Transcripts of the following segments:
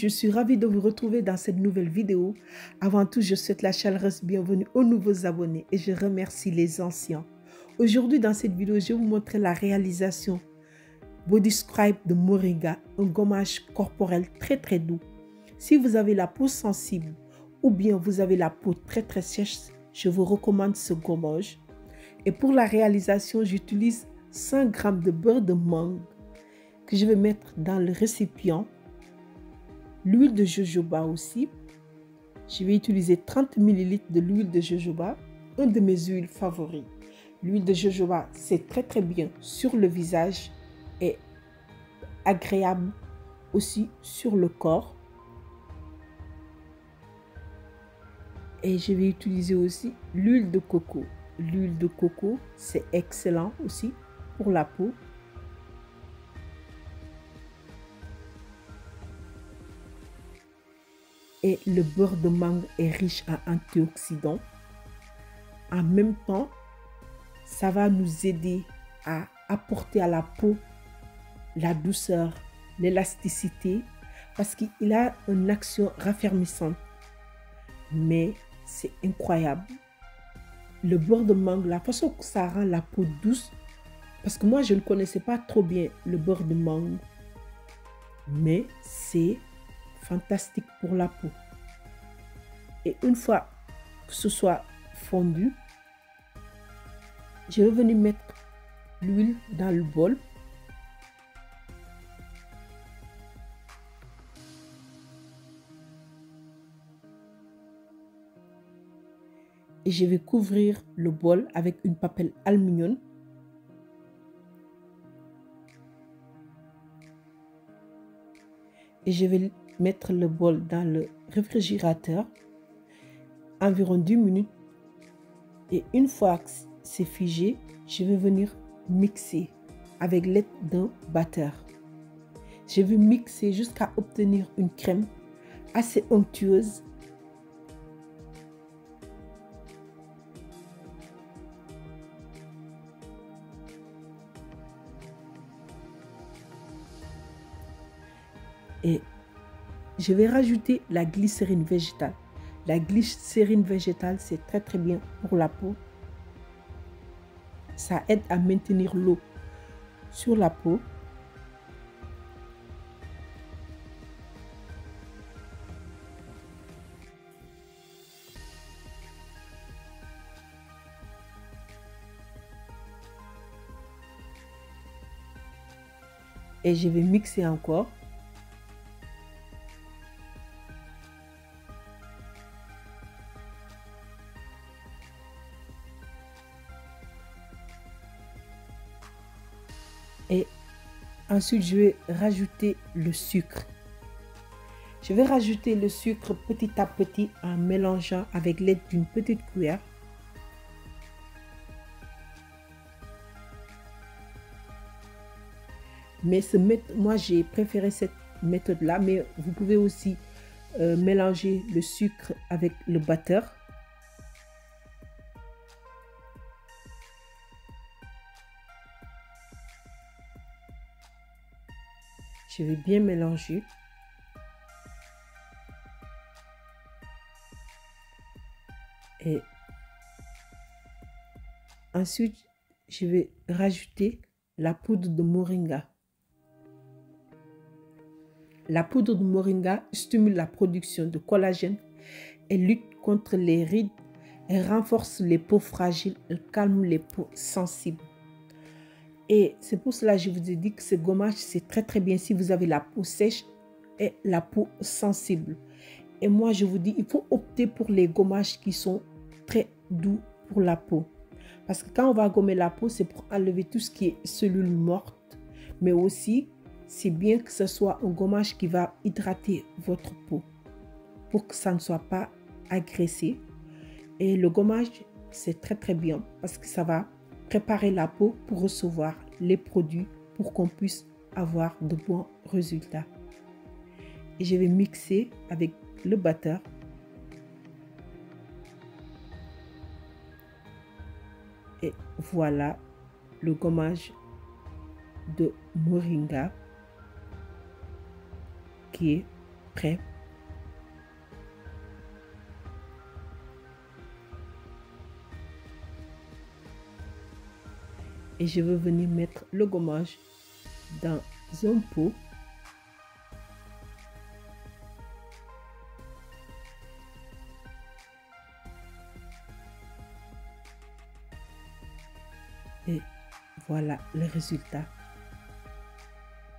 je suis ravie de vous retrouver dans cette nouvelle vidéo. Avant tout, je souhaite la chaleureuse bienvenue aux nouveaux abonnés et je remercie les anciens. Aujourd'hui, dans cette vidéo, je vais vous montrer la réalisation Body Scrub de Moringa, un gommage corporel très doux. Si vous avez la peau sensible ou bien vous avez la peau très sèche, je vous recommande ce gommage. Et pour la réalisation, j'utilise 100 g de beurre de mangue que je vais mettre dans le récipient. L'huile de jojoba aussi. Je vais utiliser 30 ml de l'huile de jojoba, une de mes huiles favorites. L'huile de jojoba, c'est très bien sur le visage et agréable aussi sur le corps. Et je vais utiliser aussi l'huile de coco. L'huile de coco, c'est excellent aussi pour la peau. Et le beurre de mangue est riche en antioxydants. En même temps, ça va nous aider à apporter à la peau la douceur, l'élasticité, parce qu'il a une action raffermissante. Mais c'est incroyable. Le beurre de mangue, la façon que ça rend la peau douce, parce que moi je ne connaissais pas trop bien le beurre de mangue, mais c'est fantastique pour la peau. Et une fois que ce soit fondu, je vais venir mettre l'huile dans le bol. Et je vais couvrir le bol avec une papelle aluminium. Et je vais mettre le bol dans le réfrigérateur environ 10 minutes. Et une fois que c'est figé, je vais venir mixer avec l'aide d'un batteur. Je vais mixer jusqu'à obtenir une crème assez onctueuse. Et je vais rajouter la glycérine végétale. La glycérine végétale, c'est très bien pour la peau. Ça aide à maintenir l'eau sur la peau. Et je vais mixer encore. Et ensuite, je vais rajouter le sucre. Je vais rajouter le sucre petit à petit en mélangeant avec l'aide d'une petite cuillère. Mais moi, j'ai préféré cette méthode-là, mais vous pouvez aussi mélanger le sucre avec le batteur. Je vais bien mélanger. Et ensuite, je vais rajouter la poudre de moringa. La poudre de moringa stimule la production de collagène et lutte contre les rides et renforce les peaux fragiles et calme les peaux sensibles. Et c'est pour cela que je vous ai dit que ce gommage, c'est très bien si vous avez la peau sèche et la peau sensible. Et moi, je vous dis, il faut opter pour les gommages qui sont très doux pour la peau. Parce que quand on va gommer la peau, c'est pour enlever tout ce qui est cellules mortes. Mais aussi, c'est bien que ce soit un gommage qui va hydrater votre peau pour que ça ne soit pas agressé. Et le gommage, c'est très bien parce que ça va préparer la peau pour recevoir les produits pour qu'on puisse avoir de bons résultats. Et je vais mixer avec le batteur. Et voilà le gommage de moringa qui est prêt. Et je vais venir mettre le gommage dans un pot. Et voilà le résultat.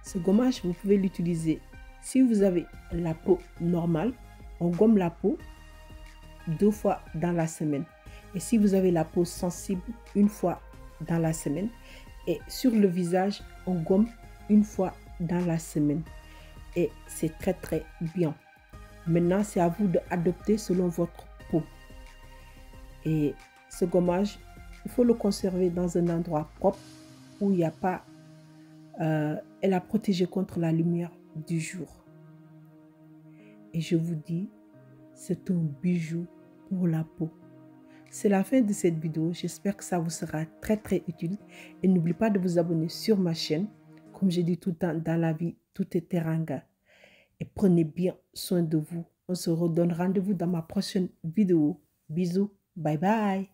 Ce gommage, vous pouvez l'utiliser si vous avez la peau normale. On gomme la peau 2 fois dans la semaine. Et si vous avez la peau sensible, 1 fois dans la semaine. Et sur le visage, on gomme 1 fois dans la semaine. Et c'est très très bien. Maintenant, c'est à vous d'adopter selon votre peau. Et ce gommage, il faut le conserver dans un endroit propre où il n'y a pas... elle a protégé contre la lumière du jour. Et je vous dis, c'est un bijou pour la peau. C'est la fin de cette vidéo. J'espère que ça vous sera très très utile. Et n'oubliez pas de vous abonner sur ma chaîne. Comme j'ai dit tout le temps, dans la vie, tout est teranga. Et prenez bien soin de vous. On se redonne rendez-vous dans ma prochaine vidéo. Bisous. Bye bye.